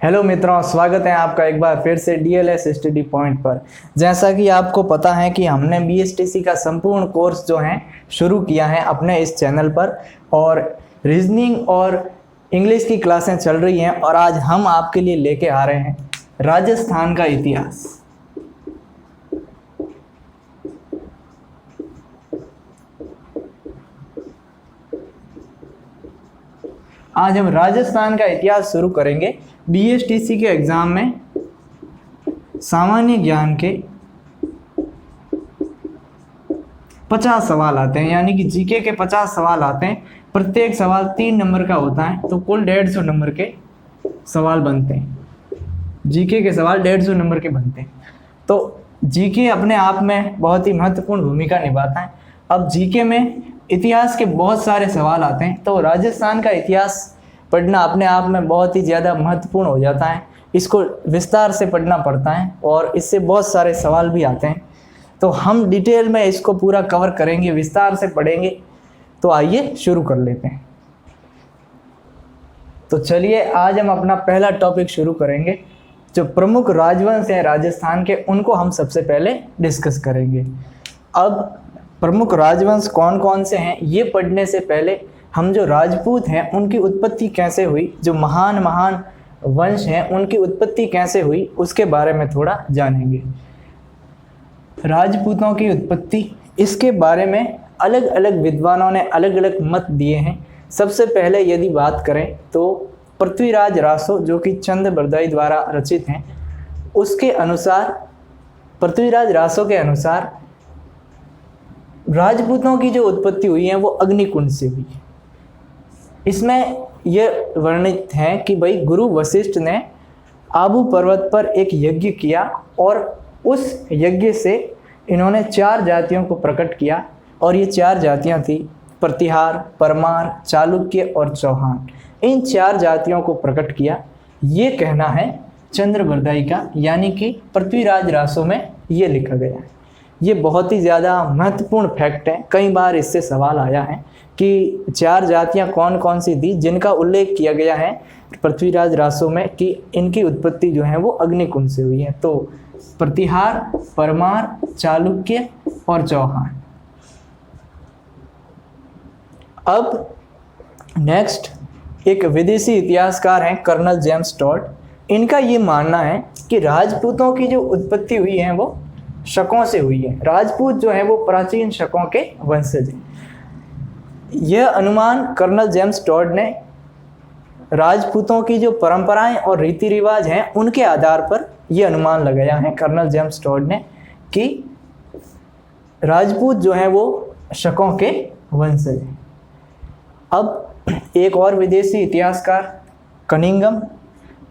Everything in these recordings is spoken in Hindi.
हेलो मित्रों, स्वागत है आपका एक बार फिर से डीएलएस स्टडी पॉइंट पर। जैसा कि आपको पता है कि हमने बीएसटीसी का संपूर्ण कोर्स जो है शुरू किया है अपने इस चैनल पर, और रीजनिंग और इंग्लिश की क्लासें चल रही हैं। और आज हम आपके लिए लेके आ रहे हैं राजस्थान का इतिहास। आज हम राजस्थान का इतिहास शुरू करेंगे। बीएसटीसी के एग्जाम में सामान्य ज्ञान के 50 सवाल आते हैं, यानी कि जीके के 50 सवाल आते हैं। प्रत्येक सवाल 3 नंबर का होता है, तो कुल 150 नंबर के सवाल बनते हैं। जीके के सवाल 150 नंबर के बनते हैं। तो जीके अपने आप में बहुत ही महत्वपूर्ण भूमिका निभाता है। अब जीके में इतिहास के बहुत सारे सवाल आते हैं, तो राजस्थान का इतिहास पढ़ना अपने आप में बहुत ही ज़्यादा महत्वपूर्ण हो जाता है। इसको विस्तार से पढ़ना पड़ता है और इससे बहुत सारे सवाल भी आते हैं। तो हम डिटेल में इसको पूरा कवर करेंगे, विस्तार से पढ़ेंगे। तो आइए शुरू कर लेते हैं। तो चलिए, आज हम अपना पहला टॉपिक शुरू करेंगे। जो प्रमुख राजवंश हैं राजस्थान के, उनको हम सबसे पहले डिस्कस करेंगे। अब प्रमुख राजवंश कौन कौन से हैं ये पढ़ने से पहले हम जो राजपूत हैं उनकी उत्पत्ति कैसे हुई, जो महान महान वंश हैं उनकी उत्पत्ति कैसे हुई, उसके बारे में थोड़ा जानेंगे। राजपूतों की उत्पत्ति, इसके बारे में अलग अलग विद्वानों ने अलग अलग मत दिए हैं। सबसे पहले यदि बात करें तो पृथ्वीराज रासो, जो कि चंद बरदाई द्वारा रचित हैं, उसके अनुसार, पृथ्वीराज रासो के अनुसार राजपूतों की जो उत्पत्ति हुई है वो अग्निकुंड से हुई है। इसमें यह वर्णित है कि भाई गुरु वशिष्ठ ने आबू पर्वत पर एक यज्ञ किया और उस यज्ञ से इन्होंने 4 जातियों को प्रकट किया, और ये 4 जातियां थी प्रतिहार, परमार, चालुक्य और चौहान। इन 4 जातियों को प्रकट किया, ये कहना है चंद्रबरदाई का, यानी कि पृथ्वीराज रासो में ये लिखा गया है। ये बहुत ही ज़्यादा महत्वपूर्ण फैक्ट है। कई बार इससे सवाल आया है कि 4 जातियां कौन कौन सी थी जिनका उल्लेख किया गया है पृथ्वीराज रासो में कि इनकी उत्पत्ति जो है वो अग्निकुंड से हुई है। तो प्रतिहार, परमार, चालुक्य और चौहान। अब नेक्स्ट एक विदेशी इतिहासकार हैं कर्नल जेम्स टॉड। इनका ये मानना है कि राजपूतों की जो उत्पत्ति हुई है वो शकों से हुई है। राजपूत जो है वो प्राचीन शकों के वंशज हैं। यह अनुमान कर्नल जेम्स टॉड ने राजपूतों की जो परंपराएं और रीति रिवाज हैं उनके आधार पर यह अनुमान लगाया है कर्नल जेम्स टॉड ने कि राजपूत जो है वो शकों के वंशज हैं। अब एक और विदेशी इतिहासकार कनिंगम,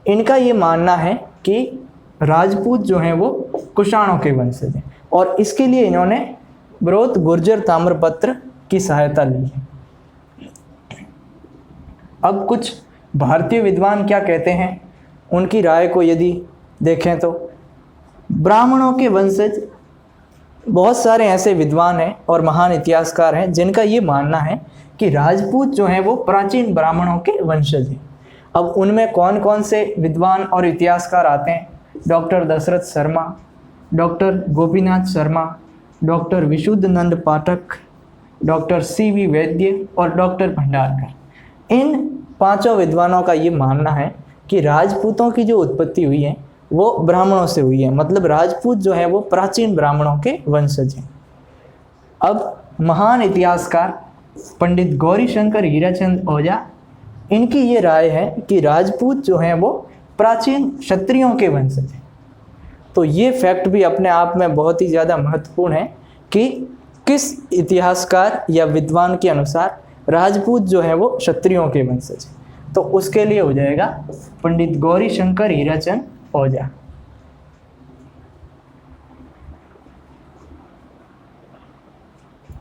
इनका ये मानना है कि राजपूत जो हैं वो कुषाणों के वंशज हैं, और इसके लिए इन्होंने ब्रोत गुर्जर ताम्रपत्र की सहायता ली है। अब कुछ भारतीय विद्वान क्या कहते हैं, उनकी राय को यदि देखें तो ब्राह्मणों के वंशज, बहुत सारे ऐसे विद्वान हैं और महान इतिहासकार हैं जिनका ये मानना है कि राजपूत जो हैं वो प्राचीन ब्राह्मणों के वंशज हैं। अब उनमें कौन कौन से विद्वान और इतिहासकार आते हैं? Doctor Dasharath Sharma, doctor Gopinath Sharma, doctor Vishuddhanand Pathak, doctor CV Vaidya और डॉक्टर भंडारकर। इन 5 विद्वानों का ये मानना है कि राजपूतों की जो उत्पत्ति हुई है वो ब्राह्मणों से हुई है, मतलब राजपूत जो है वो प्राचीन ब्राह्मणों के वंशज हैं। अब महान इतिहासकार पंडित गौरीशंकर हीराचंद ओझा, इनकी ये राय है कि राजपूत जो हैं वो प्राचीन क्षत्रियों के वंशज हैं। तो ये फैक्ट भी अपने आप में बहुत ही ज़्यादा महत्वपूर्ण है कि किस इतिहासकार या विद्वान के अनुसार राजपूत जो है वो क्षत्रियों के वंशज हैं। तो उसके लिए हो जाएगा पंडित गौरीशंकर हीराचंद ओझा।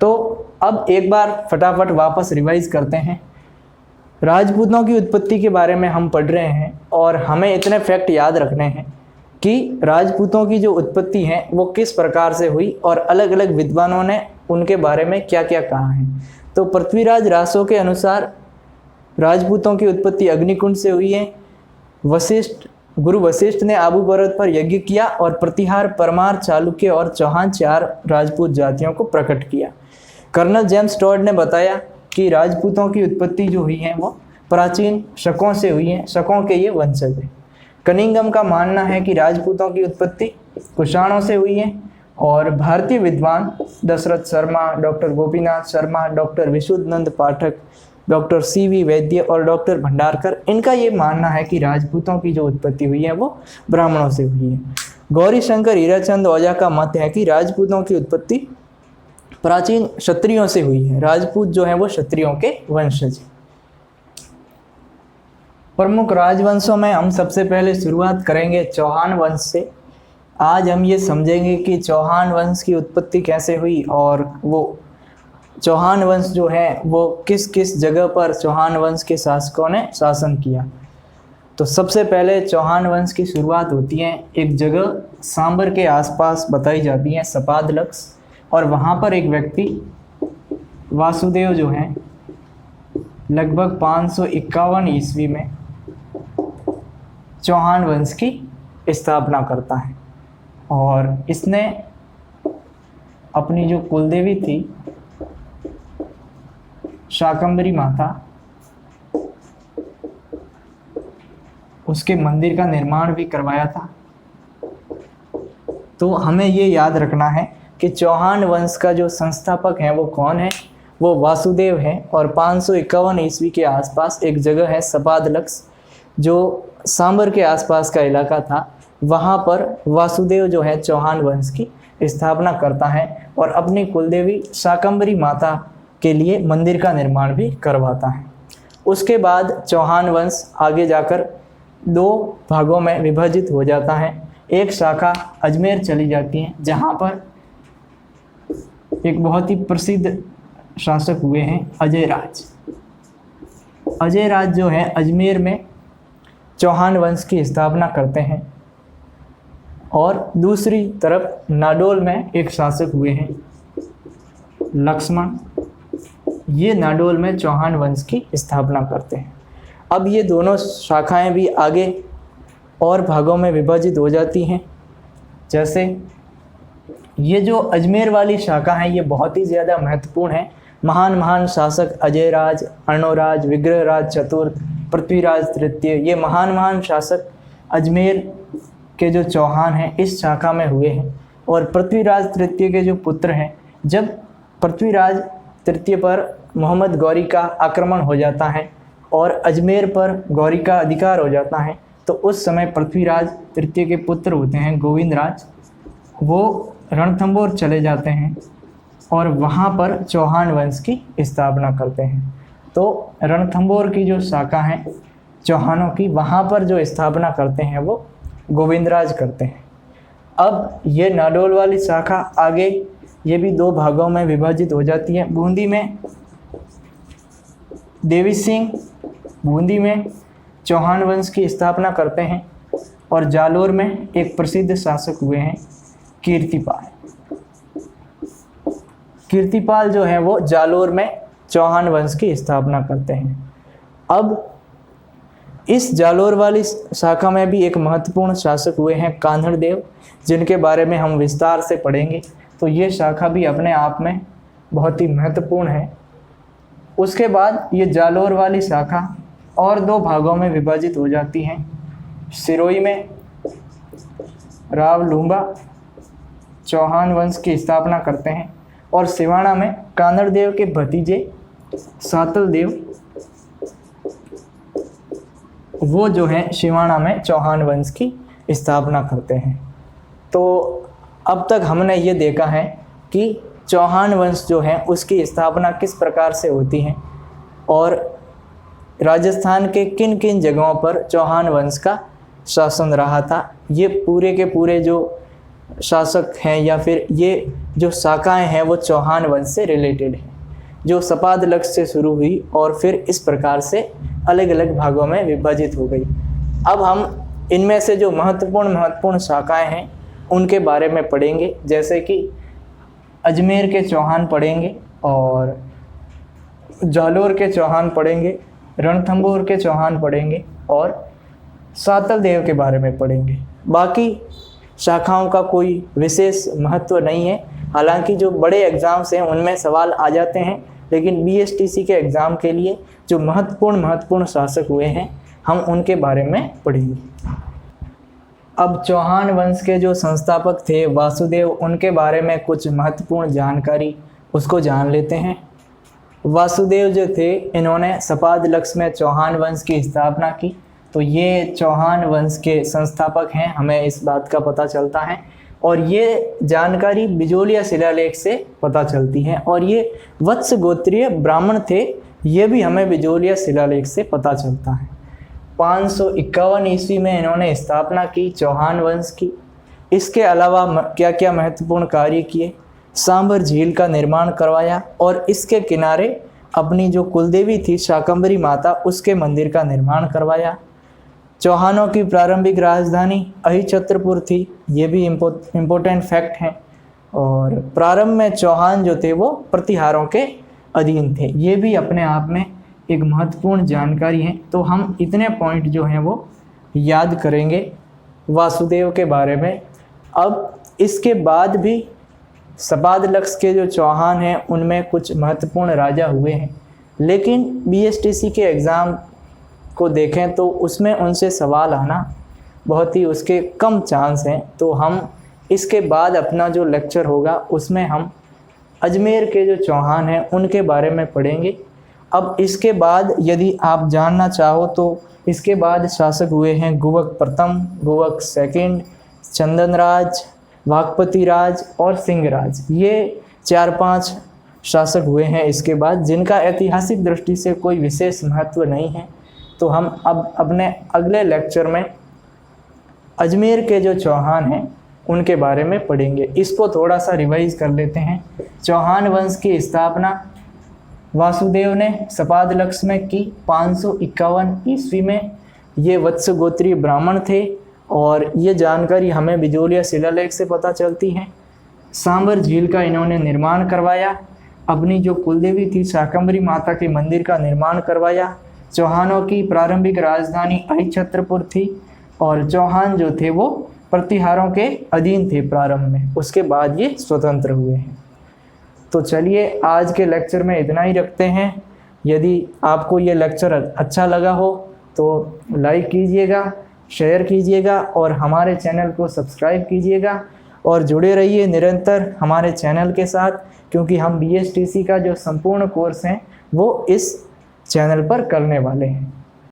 तो अब एक बार फटाफट वापस रिवाइज करते हैं। राजपूतों की उत्पत्ति के बारे में हम पढ़ रहे हैं और हमें इतने फैक्ट याद रखने हैं कि राजपूतों की जो उत्पत्ति है वो किस प्रकार से हुई और अलग अलग विद्वानों ने उनके बारे में क्या क्या कहा है। तो पृथ्वीराज रासो के अनुसार राजपूतों की उत्पत्ति अग्निकुंड से हुई है। वशिष्ठ गुरु वशिष्ठ ने आबू पर्वत पर यज्ञ किया और प्रतिहार, परमार, चालुक्य और चौहान 4 राजपूत जातियों को प्रकट किया। कर्नल जेम्स टॉड ने बताया कि राजपूतों की उत्पत्ति जो हुई है वो प्राचीन शकों से हुई है, शकों के ये वंशज है। कनिंघम का मानना है कि राजपूतों की उत्पत्ति कुषाणों से हुई है और भारतीय विद्वान Dasharath Sharma, doctor Gopinath Sharma, doctor Vishuddhanand Pathak, doctor CV वैद्य और डॉक्टर भंडारकर, इनका ये मानना है कि राजपूतों की जो उत्पत्ति हुई है वो ब्राह्मणों से हुई है। गौरी शंकर हीराचंद ओझा का मत है कि राजपूतों की उत्पत्ति प्राचीन क्षत्रियों से हुई है। राजपूत जो है वो क्षत्रियों के वंशज हैं। प्रमुख राजवंशों में हम सबसे पहले शुरुआत करेंगे चौहान वंश से। आज हम ये समझेंगे कि चौहान वंश की उत्पत्ति कैसे हुई और वो चौहान वंश जो है वो किस किस जगह पर चौहान वंश के शासकों ने शासन किया। तो सबसे पहले चौहान वंश की शुरुआत होती है एक जगह सांबर के आसपास बताई जाती है, सपादलक्स, और वहाँ पर एक व्यक्ति वासुदेव जो हैं लगभग 551 ईस्वी में चौहान वंश की स्थापना करता है और इसने अपनी जो कुलदेवी थी शाकंभरी माता, उसके मंदिर का निर्माण भी करवाया था। तो हमें ये याद रखना है कि चौहान वंश का जो संस्थापक है वो कौन है, वो वासुदेव है। और 551 ईस्वी के आसपास एक जगह है सपादलक्स, जो सांबर के आसपास का इलाका था, वहाँ पर वासुदेव जो है चौहान वंश की स्थापना करता है और अपनी कुलदेवी शाकंभरी माता के लिए मंदिर का निर्माण भी करवाता है। उसके बाद चौहान वंश आगे जाकर 2 भागों में विभाजित हो जाता है। एक शाखा अजमेर चली जाती है जहाँ पर एक बहुत ही प्रसिद्ध शासक हुए हैं अजय राज। अजय राज जो है अजमेर में चौहान वंश की स्थापना करते हैं। और दूसरी तरफ नाडोल में एक शासक हुए हैं लक्ष्मण, ये नाडोल में चौहान वंश की स्थापना करते हैं। अब ये दोनों शाखाएं भी आगे और भागों में विभाजित हो जाती हैं। जैसे ये जो अजमेर वाली शाखा है ये बहुत ही ज़्यादा महत्वपूर्ण है। महान महान शासक अजय राज, अर्णोराज, विग्रहराज चतुर्थ, पृथ्वीराज तृतीय, ये महान महान शासक अजमेर के जो चौहान हैं इस शाखा में हुए हैं। और पृथ्वीराज तृतीय के जो पुत्र हैं, जब पृथ्वीराज तृतीय पर मोहम्मद गौरी का आक्रमण हो जाता है और अजमेर पर गौरी का अधिकार हो जाता है, तो उस समय पृथ्वीराज तृतीय के पुत्र होते हैं गोविंद राज, वो रणथंबोर चले जाते हैं और वहाँ पर चौहान वंश की स्थापना करते हैं। तो रणथंबोर की जो शाखा है चौहानों की, वहाँ पर जो स्थापना करते हैं वो गोविंदराज करते हैं। अब ये नाडोल वाली शाखा आगे ये भी 2 भागों में विभाजित हो जाती है। बूंदी में देवी सिंह बूंदी में चौहान वंश की स्थापना करते हैं और जालोर में एक प्रसिद्ध शासक हुए हैं कीर्तिपाल। कीर्तिपाल जो है वो जालोर में चौहान वंश की स्थापना करते हैं। अब इस जालोर वाली शाखा में भी एक महत्वपूर्ण शासक हुए हैं कान्हड़देव, जिनके बारे में हम विस्तार से पढ़ेंगे। तो ये शाखा भी अपने आप में बहुत ही महत्वपूर्ण है। उसके बाद ये जालोर वाली शाखा और 2 भागों में विभाजित हो जाती हैं। सिरोही में राव लूंबा चौहान वंश की स्थापना करते हैं और सिवाना में कान्हड़देव के भतीजे सातल देव, वो जो है सिवाना में चौहान वंश की स्थापना करते हैं। तो अब तक हमने ये देखा है कि चौहान वंश जो है उसकी स्थापना किस प्रकार से होती है और राजस्थान के किन किन जगहों पर चौहान वंश का शासन रहा था। ये पूरे के पूरे जो शासक हैं या फिर ये जो शाखाएं हैं वो चौहान वंश से रिलेटेड हैं, जो सपादलक्स से शुरू हुई और फिर इस प्रकार से अलग अलग भागों में विभाजित हो गई। अब हम इनमें से जो महत्वपूर्ण शाखाएं हैं उनके बारे में पढ़ेंगे, जैसे कि अजमेर के चौहान पढ़ेंगे और जालोर के चौहान पढ़ेंगे, रणथंबोर के चौहान पढ़ेंगे और सातल देव के बारे में पढ़ेंगे। बाकी शाखाओं का कोई विशेष महत्व नहीं है। हालांकि जो बड़े एग्ज़ाम्स हैं उनमें सवाल आ जाते हैं, लेकिन बीएसटीसी के एग्ज़ाम के लिए जो महत्वपूर्ण शासक हुए हैं हम उनके बारे में पढ़ेंगे। अब चौहान वंश के जो संस्थापक थे वासुदेव, उनके बारे में कुछ महत्वपूर्ण जानकारी उसको जान लेते हैं। वासुदेव जो थे, इन्होंने सपाद में चौहान वंश की स्थापना की। तो ये चौहान वंश के संस्थापक हैं, हमें इस बात का पता चलता है। और ये जानकारी बिजोलिया शिलालेख से पता चलती है। और ये वत्स गोत्रीय ब्राह्मण थे, ये भी हमें बिजोलिया शिलालेख से पता चलता है। 551 ईस्वी में इन्होंने स्थापना की चौहान वंश की। इसके अलावा क्या क्या महत्वपूर्ण कार्य किए? सांबर झील का निर्माण करवाया और इसके किनारे अपनी जो कुलदेवी थी शाकंभरी माता, उसके मंदिर का निर्माण करवाया। चौहानों की प्रारंभिक राजधानी अहिछत्रपुर थी, ये भी इम्पोर्टेंट फैक्ट है। और प्रारंभ में चौहान जो थे वो प्रतिहारों के अधीन थे, ये भी अपने आप में एक महत्वपूर्ण जानकारी है। तो हम इतने पॉइंट जो हैं वो याद करेंगे वासुदेव के बारे में। अब इसके बाद भी सपादलक्ष के जो चौहान हैं उनमें कुछ महत्वपूर्ण राजा हुए हैं, लेकिन बीएसटीसी के एग्ज़ाम को देखें तो उसमें उनसे सवाल आना बहुत ही उसके कम चांस हैं। तो हम इसके बाद अपना जो लेक्चर होगा उसमें हम अजमेर के जो चौहान हैं उनके बारे में पढ़ेंगे। अब इसके बाद यदि आप जानना चाहो तो इसके बाद शासक हुए हैं गुवक प्रथम, गुवक सेकंड, चंदनराज, वाकपति राज और सिंहराज। ये 4-5 शासक हुए हैं इसके बाद, जिनका ऐतिहासिक दृष्टि से कोई विशेष महत्व नहीं है। तो हम अब अपने अगले लेक्चर में अजमेर के जो चौहान हैं उनके बारे में पढ़ेंगे। इसको थोड़ा सा रिवाइज कर लेते हैं। चौहान वंश की स्थापना वासुदेव ने सपादलक्ष में की 551 ईस्वी में। ये वत्स गोत्रीय ब्राह्मण थे और ये जानकारी हमें बिजोलिया शिलालेख से पता चलती है। सांबर झील का इन्होंने निर्माण करवाया। अपनी जो कुलदेवी थी शाकंभरी माता के मंदिर का निर्माण करवाया। चौहानों की प्रारंभिक राजधानी अहिछत्रपुर थी और चौहान जो थे वो प्रतिहारों के अधीन थे प्रारंभ में, उसके बाद ये स्वतंत्र हुए हैं। तो चलिए आज के लेक्चर में इतना ही रखते हैं। यदि आपको ये लेक्चर अच्छा लगा हो तो लाइक कीजिएगा, शेयर कीजिएगा और हमारे चैनल को सब्सक्राइब कीजिएगा और जुड़े रहिए निरंतर हमारे चैनल के साथ, क्योंकि हम बीएसटीसी का जो संपूर्ण कोर्स हैं वो इस चैनल पर करने वाले हैं।